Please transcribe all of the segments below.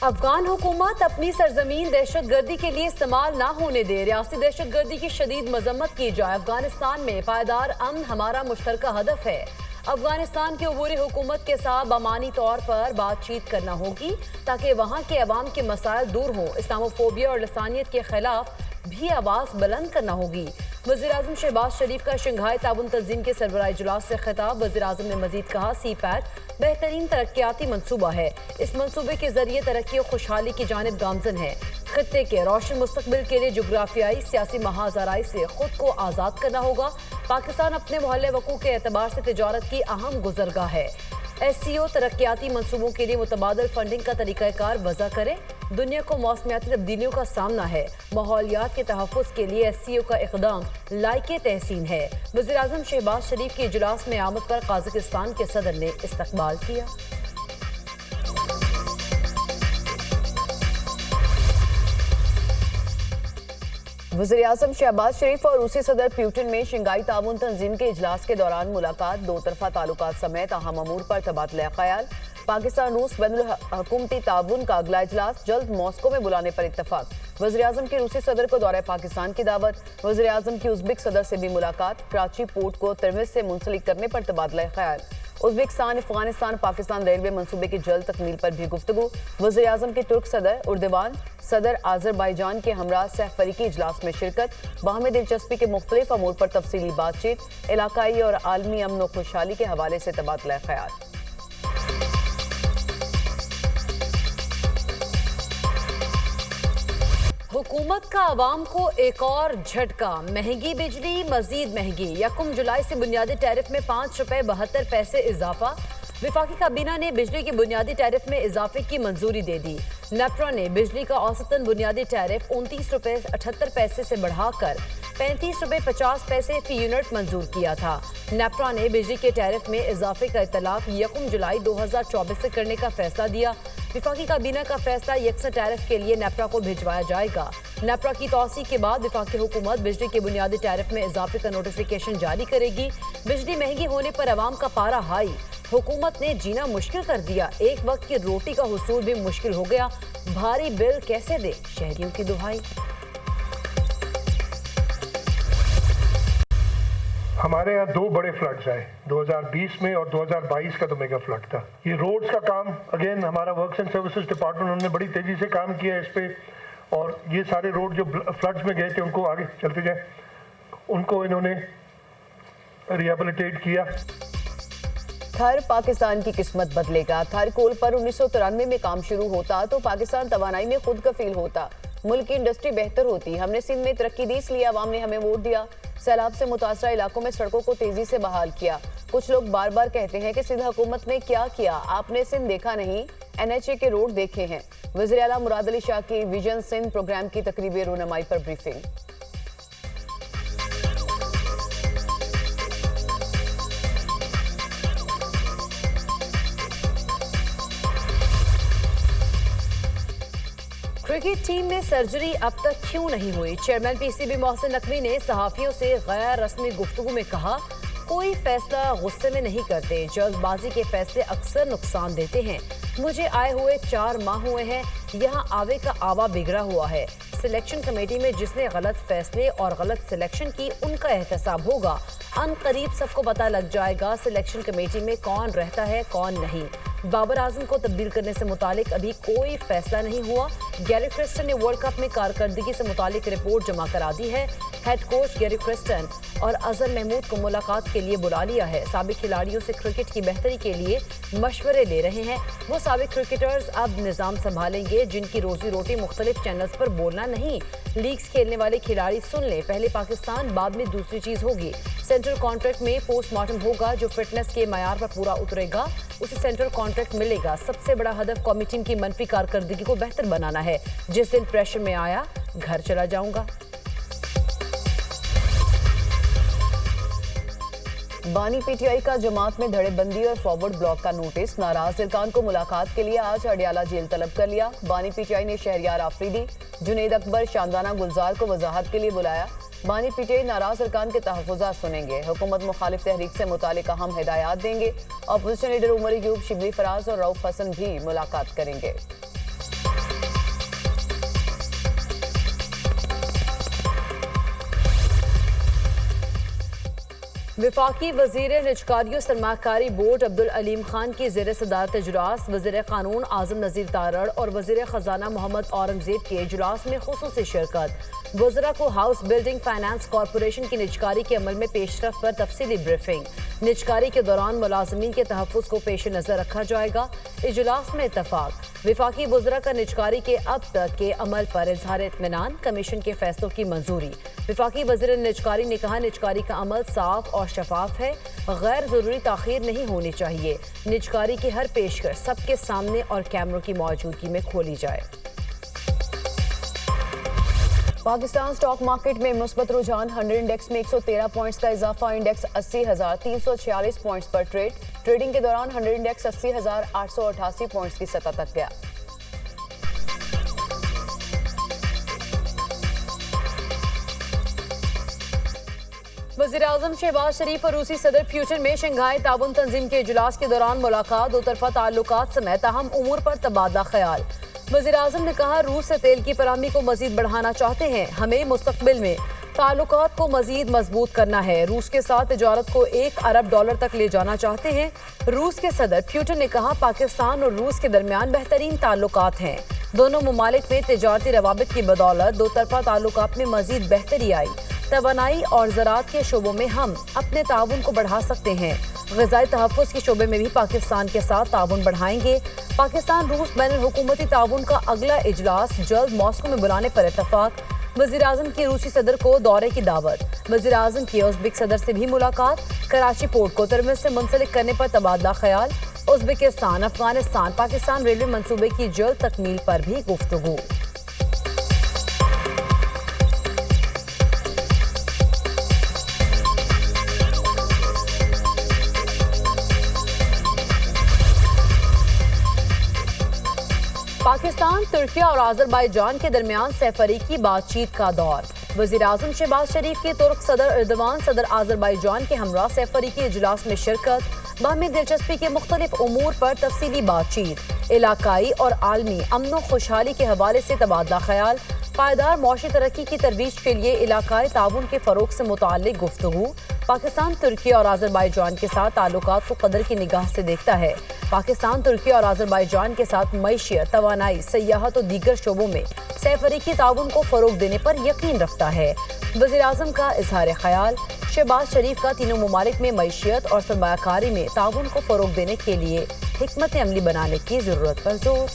अफगान हुकूमत अपनी सरजमीन दहशतगर्दी के लिए इस्तेमाल ना होने दे। रियासती दहशतगर्दी की शदीद मजम्मत की जाए। अफगानिस्तान में पायदार अमन हमारा मुश्तरका हदफ है। अफगानिस्तान की अबूरी हुकूमत के साथ बामानी तौर पर बातचीत करना होगी ताकि वहाँ के अवाम के मसाइल दूर हों। इस्लामोफोबिया और लसानियत के खिलाफ भी आवाज़ बुलंद करना होगी। वज़ीर-ए-आज़म शहबाज शरीफ का शंघाई ताउन तंजीम के सरबराही इजलास से खिताब। वज़ीर-ए-आज़म ने मजीद कहा, CPAT बेहतरीन तरक्याती मनसूबा है। इस मनसूबे के जरिए तरक्की और खुशहाली की जानिब गामजन है। खत्ते के रोशन मुस्तकबिल के लिए जोग्राफियाई सियासी महाजराई से खुद को आज़ाद करना होगा। पाकिस्तान अपने मोहल्ले वकू के एतबार से तिजारत की अहम गुजरगाह है। SCO तरक्याती मनसूबों के लिए मुतबादल फंडिंग का तरीक़ाकार वज़ा करे। दुनिया को मौसमियाती तब्दीलियों का सामना है। माहौलियात के तहफ़्फ़ुज़ के लिए SCO का इक़दाम लायके तहसीन है। वज़ीर-ए-आज़म शहबाज शरीफ के इजलास में आमद पर कज़ाकिस्तान के सदर ने इस्तकबाल किया। वज़ीर-ए-आज़म शहबाज शरीफ और रूसी सदर प्यूटिन में शंघाई ताउन तंजीम के इजलास के दौरान मुलाकात। दो तरफा ताल्लुकात समेत अहम अमूर पर तबादला ख्याल। पाकिस्तान रूस बैनुल हुकूमती ताउन का अगला इजलास जल्द मॉस्को में बुलाने पर इत्तफाक। वज़ीर-ए-आज़म की रूसी सदर को दौरे पाकिस्तान की दावत। वज़ीर-ए-आज़म की उज़्बेक सदर से भी मुलाकात। कराची पोर्ट को तिरमिज़ से मुंसलिक करने पर तबादला ख्याल। उज़्बेकिस्तान अफगानिस्तान पाकिस्तान रेलवे मंसूबे की जल्द तकमील पर भी गुफ्तगू। वज़ीर-ए-आज़म के तुर्क सदर उर्दवान सदर आज़रबाईजान के हमरा सहफरीकी इजलास में शिरकत। बाहमी दिलचस्पी के मुख्तलिफ अमूर पर तफसीली बातचीत। इलाकाई और आलमी अमन व खुशहाली के हवाले से तबादला ख्याल। हुकूमत का आवाम को एक और झटका। महंगी बिजली मजीद महंगी। 1 जुलाई से बुनियादी टैरिफ में ₹5.72 इजाफा। विफाकी काबीना ने बिजली के बुनियादी टैरिफ में इजाफे की मंजूरी दे दी। नेपरा ने बिजली का औसतन बुनियादी टैरिफ ₹29.78 से बढ़ाकर ₹35.50 फी यूनिट मंजूर किया था। नेपरा ने बिजली के टैरिफ में इजाफे का इतलाक 1 जुलाई 2024 से करने का फैसला दिया। विफाकी काबीना का फैसला यकसा टैरिफ के लिए नेपरा को भिजवाया जाएगा। नेपरा की तौसीक के बाद विफाकी हुकूमत बिजली के बुनियादी टैरिफ में इजाफे का नोटिफिकेशन जारी करेगी। बिजली महंगी होने पर अवाम का पारा हाई। हुकूमत ने जीना मुश्किल कर दिया। एक वक्त की रोटी का हुसूल भी मुश्किल हो गया। भारी बिल कैसे दे, शहरियों की दुहाई। हमारे यहाँ 2 बड़े फ्लड्स आए 2020 में और 2022 का तो मेगा फ्लड था। ये रोड्स का काम अगेन हमारा वर्क्स एंड सर्विसेज डिपार्टमेंट उन्होंने बड़ी तेजी से काम किया इस पे, और ये सारे रोड जो फ्लड्स में गए थे उनको आगे चलते जाए उनको इन्होंने रिहेबिलिटेट किया। थर पाकिस्तान की किस्मत बदलेगा। थर कोल पर 1993 में काम शुरू होता तो पाकिस्तान तवानाई में खुद कफील होता। मुल्क की इंडस्ट्री बेहतर होती। हमने सिंध में तरक्की दी, इसलिए अवाम ने हमें वोट दिया। सैलाब से मुतासरा इलाकों में सड़कों को तेजी से बहाल किया। कुछ लोग बार बार कहते हैं कि सिंध हुकूमत ने क्या किया, आपने सिंध देखा नहीं, NHA के रोड देखे हैं। वज़ीर आला मुराद अली शाह की विजन सिंध प्रोग्राम की तकरीबी रूनमाई पर ब्रीफिंग। क्रिकेट टीम में सर्जरी अब तक क्यों नहीं हुई? चेयरमैन PCB मोहसिन नकवी ने सहाफियों से गैर रस्मी गुफ्तगू में कहा, कोई फैसला गुस्से में नहीं करते, जल्दबाजी के फैसले अक्सर नुकसान देते हैं। मुझे आए हुए 4 माह हुए हैं, यहाँ आवे का आवा बिगड़ा हुआ है। सिलेक्शन कमेटी में जिसने गलत फैसले और गलत सिलेक्शन की उनका एहतसाब होगा। अनकरीब सबको पता लग जाएगा सिलेक्शन कमेटी में कौन रहता है कौन नहीं। बाबर आजम को तब्दील करने से मुतालिक अभी कोई फैसला नहीं हुआ। गैरी क्रिस्टन ने वर्ल्ड कप में कारकर्दगी से मुतालिक रिपोर्ट जमा करा दी है। हेड कोच गैरी क्रिस्टन और अजहर महमूद को मुलाकात के लिए बुला लिया है। साबिक खिलाड़ियों से क्रिकेट की बेहतरी के लिए मशवरे ले रहे हैं। वो साबिक क्रिकेटर्स अब निज़ाम संभालेंगे जिनकी रोजी रोटी मुख्तलिफ चैनल्स पर बोलना नहीं। लीग्स खेलने वाले खिलाड़ी सुन लें, पहले पाकिस्तान बाद में दूसरी चीज होगी। सेंट्रल कॉन्ट्रैक्ट में पोस्टमार्टम होगा, जो फिटनेस के मयार पर पूरा उतरेगा उसे सेंट्रल कॉन्ट्रैक्ट मिलेगा। सबसे बड़ा हदफ कौमी टीम की मनफी कारकर्दगी को बेहतर बनाना है। जिस दिन प्रेशर में आया घर चला जाऊंगा। बानी PTI का जमात में धड़ेबंदी और फॉरवर्ड ब्लॉक का नोटिस। नाराज इरकान को मुलाकात के लिए आज अडियाला जेल तलब कर लिया। बानी PTI ने शहरियार आफरीदी, जुनेद अकबर, शानदाना गुलजार को वजाहत के लिए बुलाया। बानी PTI नाराज अरकान के तहफ़्फ़ुज़ात सुनेंगे। हुकूमत मुखालिफ तहरीक से मुतालिक अहम हिदायत देंगे। अपोजिशन लीडर उमर अयूब, शिबली फराज और रऊफ हसन भी मुलाकात करेंगे। विफाकी वजीर निजकारियों सरमाकारी बोर्ड अब्दुल अलीम खान की ज़ेर सदारत इजलास वज़ीर कानून आज़म नज़ीर तारड़ और वज़ीर ख़जाना मोहम्मद औरंगज़ेब के इजलास में खुसूसी शिरकत। वज़रा को हाउस बिल्डिंग फाइनेंस कॉरपोरेशन की निजकारी के अमल में पेशरफ पर तफसीली ब्रीफिंग। निजकारी के दौरान मुलाजमीन के तहफ़्फ़ुज़ को पेश नज़र रखा जाएगा। इजलास में इत्तफाक। विफाकी वज़रा का निजकारी के अब तक के अमल पर इजहार इत्मीनान। कमीशन के फैसलों की मंजूरी। विफाकी वज़ीर निजकारी ने कहा, निजकारी का अमल साफ और शफाफ है, गैर ज़रूरी ताख़ीर नहीं होनी चाहिए। निजकारी की हर पेशकश सबके सामने और कैमरों की मौजूदगी में खोली जाए। पाकिस्तान स्टॉक मार्केट में मुस्बत रुझान। 100 इंडेक्स में 113 पॉइंट्स का इजाफा। इंडेक्स 80,346 पॉइंट्स पर ट्रेडिंग के दौरान 100 इंडेक्स 80,888 पॉइंट्स की सतह तक गया। वज़ीर आज़म शहबाज शरीफ और रूसी सदर पुतिन में शंघाई ताउन तंजीम के इजलास के दौरान मुलाकात। दो तरफा ताल्लुकात समेत अहम उमूर पर तबादला ख्याल। वज़ीर आज़म ने कहा, रूस से तेल की फराहमी को मजीद बढ़ाना चाहते हैं। हमें मुस्तकबिल में ताल्लुकात को मजीद मजबूत करना है। रूस के साथ तिजारत को $1 अरब तक ले जाना चाहते हैं। रूस के सदर पुतिन ने कहा, पाकिस्तान और रूस के दरमियान बेहतरीन ताल्लुकात हैं। दोनों ममालिक में तिजारती रवाबित की बदौलत दो तरफा ताल्लुकात में मजीद बेहतरी आई। तवानाई और ज़राअत के शोबों में हम अपने ताउन को बढ़ा सकते हैं। ग़िज़ाई तहफ़्फ़ुज़ के शोबे में भी पाकिस्तान के साथ ताउन बढ़ाएंगे। पाकिस्तान रूस बैनुल हुकूमती ताउन का अगला इजलास जल्द मॉस्को में बुलाने पर इत्तफाक। वज़ीर आज़म की रूसी सदर को दौरे की दावत। वज़ीर आज़म की उज़्बेक सदर से भी मुलाकात। कराची पोर्ट को तरमिज़ से मुंसलिक करने पर तबादला ख्याल। उज़्बेकिस्तान, अफगानिस्तान, पाकिस्तान रेलवे मंसूबे की जल्द तकमील पर भी गुफ्तगू। पाकिस्तान, तुर्की और आज़रबाईजान के दरमियान सैफरीकी बातचीत का दौर। वज़ीर आज़म शहबाज शरीफ की तुर्क सदर एर्दोगान सदर आज़रबाईजान के हमरा सैफरीकी इजलास में शिरकत। बाहमी दिलचस्पी के मुख्तलिफ उमूर पर तफसीली बातचीत। इलाकाई और आलमी अमन व खुशहाली के हवाले से तबादला ख्याल। पायदार मौशी तरक्की की तरवीज के लिए इलाकाई ताउन के फ़रोग से मुताल्लिक गुफ्तगू। पाकिस्तान तुर्की और आज़रबाईजान के साथ ताल्लुकात को कदर की निगाह से देखता है। पाकिस्तान तुर्की और आज़रबाईजान के साथ मईशियत, तवानाई, सयाहत और दीगर शोबों में सैफरीकी ताउन को फ़रोग देने पर यकीन रखता है। वज़ीर आज़म का इजहार ख्याल। शहबाज शरीफ का तीनों ममालिक में मईशियत और सरमायाकारी में ताउन को फ़रोग देने के लिए हिकमत अमली बनाने की ज़रूरत पर जोर।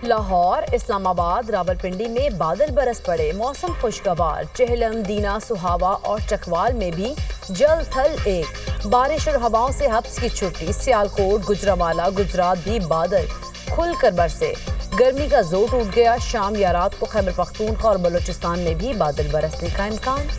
लाहौर, इस्लामाबाद, रावलपिंडी में बादल बरस पड़े। मौसम खुशगवार। चेहलम, दीना, सुहावा और चकवाल में भी जल थल एक। बारिश और हवाओं से हब्स की छुट्टी। सियालकोट, गुजरांवाला, गुजरात भी बादल खुलकर बरसे। गर्मी का जोर टूट गया। शाम या रात को खैबर पख्तूनख्वा और बलूचिस्तान में भी बादल बरसने का इम्कान।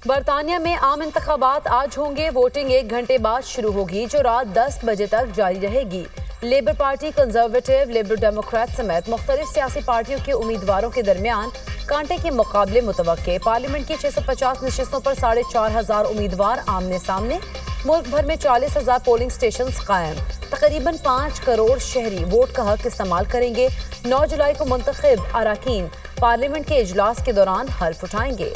बरतानिया में आम इंतखाबात आज होंगे। वोटिंग 1 घंटे बाद शुरू होगी, जो रात 10 बजे तक जारी रहेगी। Labour party, conservative, liberal Democrat समेत मुख्तलिफ सियासी पार्टियों के उम्मीदवारों के दरमियान कांटे के मुकाबले मुतवक्के। पार्लियामेंट की 650 नशिस्तों पर 4,500 उम्मीदवार आमने सामने। मुल्क भर में 40,000 पोलिंग स्टेशन कायम। तकरीबन 5 करोड़ शहरी वोट का हक इस्तेमाल करेंगे। 9 जुलाई को मुंतखब अराकीन पार्लियामेंट के इजलास के दौरान हल्फ उठाएंगे।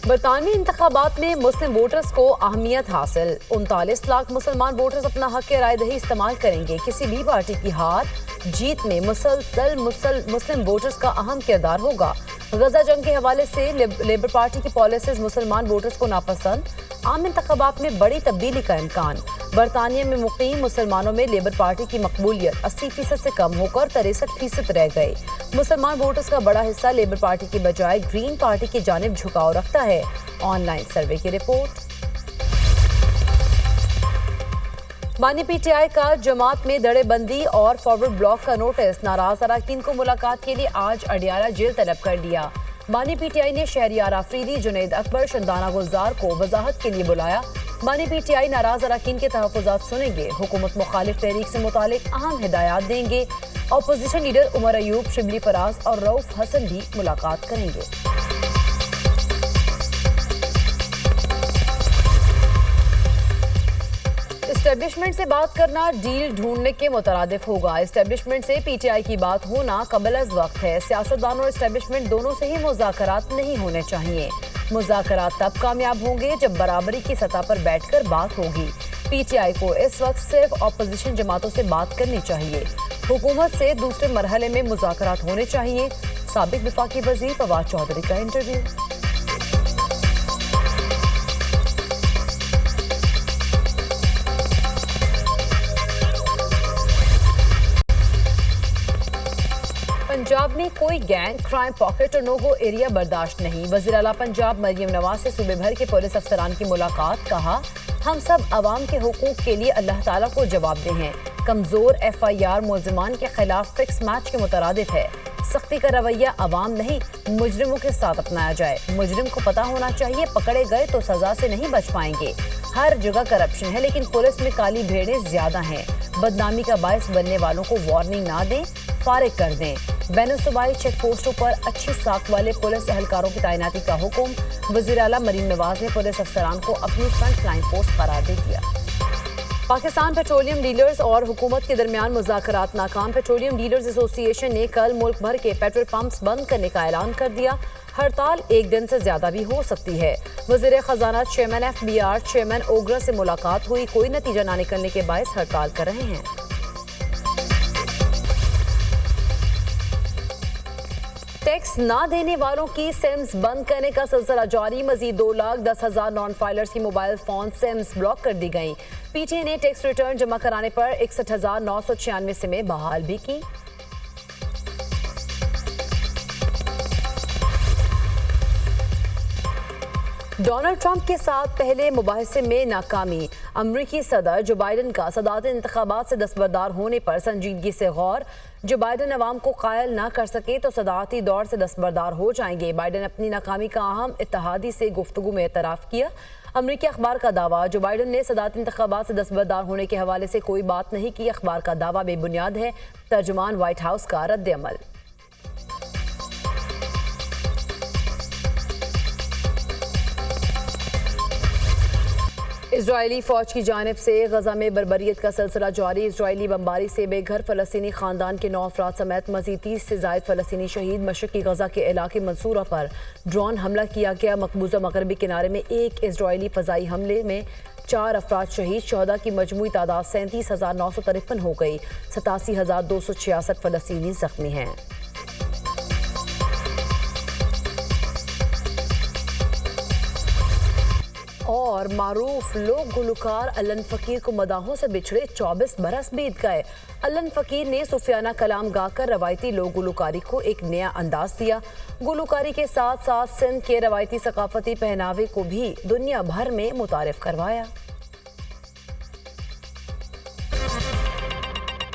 बरतानवी इंतखाबात में मुस्लिम वोटर्स को अहमियत हासिल। 39 लाख मुसलमान वोटर्स अपना हक राय दही इस्तेमाल करेंगे। किसी भी पार्टी की हार जीत में मुसलसल मुस्लिम वोटर्स का अहम किरदार होगा। गजा जंग के हवाले से लेबर पार्टी की पॉलिसीज मुसलमान वोटर्स को नापसंद। आम इंतखाबात में बड़ी तब्दीली का इम्कान। बरतानिया में मुकीम मुसलमानों में लेबर पार्टी की मकबूलियत 80% से कम होकर 63% रह गई। मुसलमान वोटर्स का बड़ा हिस्सा लेबर पार्टी की बजाय ग्रीन पार्टी की जानिब झुकाव रखता है। ऑनलाइन सर्वे की रिपोर्ट। बानी पीटीआई का जमात में धड़ेबंदी और फॉरवर्ड ब्लॉक का नोटिस। नाराज अरकान को मुलाकात के लिए आज अडियाला जेल तलब कर लिया। बानी पीटीआई ने शहरियार आफरीदी, जुनैद अकबर, शंदाना गुलजार को वजाहत के लिए बुलाया। बानी पीटीआई नाराज अरकान के तहफ़्फ़ुज़ात सुनेंगे। हुकूमत मुखालिफ तहरीक से मुतालिक अहम हिदायत देंगे। अपोजिशन लीडर उमर अयूब, शिबली फराज और रऊफ हसन भी मुलाकात करेंगे। एस्टेब्लिशमेंट से बात करना डील ढूंढने के मुतरादिफ होगा। एस्टेब्लिशमेंट से पीटीआई की बात होना कबल अज़ वक्त है। सियासतदान और एस्टेब्लिशमेंट दोनों से ही मुज़ाकरात नहीं होने चाहिए। मुज़ाकरात तब कामयाब होंगे जब बराबरी की सतह पर बैठकर बात होगी। पीटीआई को इस वक्त सिर्फ अपोजिशन जमातों से बात करनी चाहिए। हुकूमत से दूसरे मरहले में मुज़ाकरात होने चाहिए। साबिक वफाकी वज़ीर फवाद चौधरी का इंटरव्यू। पंजाब में कोई गैंग, क्राइम पॉकेट और नो गो एरिया बर्दाश्त नहीं। वज़ीर आला पंजाब मरियम नवाज से सूबे भर के पुलिस अफसरान की मुलाकात। कहा, हम सब अवाम के हुकूक के लिए अल्लाह ताला को जवाबदेह हैं। कमजोर FIR मुलजिमान के खिलाफ फिक्स मैच के मुतरादिफ है। सख्ती का रवैया अवाम नहीं मुजरिमों के साथ अपनाया जाए। मुजरिम को पता होना चाहिए पकड़े गए तो सजा से नहीं बच पाएंगे। हर जगह करप्शन है लेकिन पुलिस में काली भेड़ें ज्यादा हैं। बदनामी का बायस बनने वालों को वार्निंग ना दें, फारिग कर दें। बैनुसूबाई चेक पोस्टों पर अच्छी साख वाले पुलिस एहलकारों की तैनाती का हुक्म। वज़ीर आला मरीम नवाज ने पुलिस अफसरान को अपनी फ्रंट लाइन फोर्स करार दे दिया। पाकिस्तान पेट्रोलियम डीलर्स और हुकूमत के दरमियान मुज़ाकरात नाकाम। पेट्रोलियम डीलर्स एसोसिएशन ने कल मुल्क भर के पेट्रोल पंप्स बंद करने का ऐलान कर दिया। हड़ताल एक दिन से ज्यादा भी हो सकती है। वज़ीर खजाना चेयरमैन FBR चेयरमैन ओगरा से मुलाकात हुई। कोई नतीजा ना निकलने के बायस हड़ताल कर रहे हैं। टैक्स ना देने वालों की सिम्स बंद करने का सिलसिला जारी। मजीद 2,10,000 नॉन फाइलर्स की मोबाइल फोन सिम्स ब्लॉक कर दी गई। PTA ने टैक्स रिटर्न जमा कराने पर 61,996 सिमें बहाल भी की। डोनाल्ड ट्रंप के साथ पहले मुबाहिसे में नाकामी। अमरीकी सदर जो बाइडन का सदारती इंतखाबात से दस्तबरदार होने पर संजीदगी से गौर। जो बाइडन अवाम को कायल ना कर सके तो सदारती दौर से दस्तबरदार हो जाएंगे। बाइडन अपनी नाकामी का अहम इत्तेहादी से गुफ्तगू में एतराफ़ किया। अमरीकी अखबार का दावा, जो बाइडन ने सदारती इंतखाबात से दस्तबरदार होने के हवाले से कोई बात नहीं की। अखबार का दावा बेबुनियाद है। तर्जुमान व्हाइट हाउस का रद्द अमल। इजरायली फौज की जानिब से गजा में बर्बरियत का सिलसिला जारी। इजरायली बमबारी से बेघर फलस्तीनी खानदान के 9 अफराद समेत मजीद 30 से जायद फलस्तीनी शहीद। मशरकी गजा के इलाके मंसूरा पर ड्रोन हमला किया गया। मकबूजा मगरबी किनारे में एक इजरायली फजाई हमले में 4 अफराद शहीद। शहदा की मजमूई तादाद 37,953 हो गई। 87,266 फलस्तीनी जख्मी हैं। और मारूफ लोक गुलकार अल्लन फकीर को मदाहों से बिछड़े 24 बरस बीत गए। अल्लन फकीर ने सूफियाना कलाम गाकर रवायती लोक गुलकारी को एक नया अंदाज दिया। गुलकारी के साथ साथ सिंध के रवायती सकाफती पहनावे को भी दुनिया भर में मुतारिफ करवाया।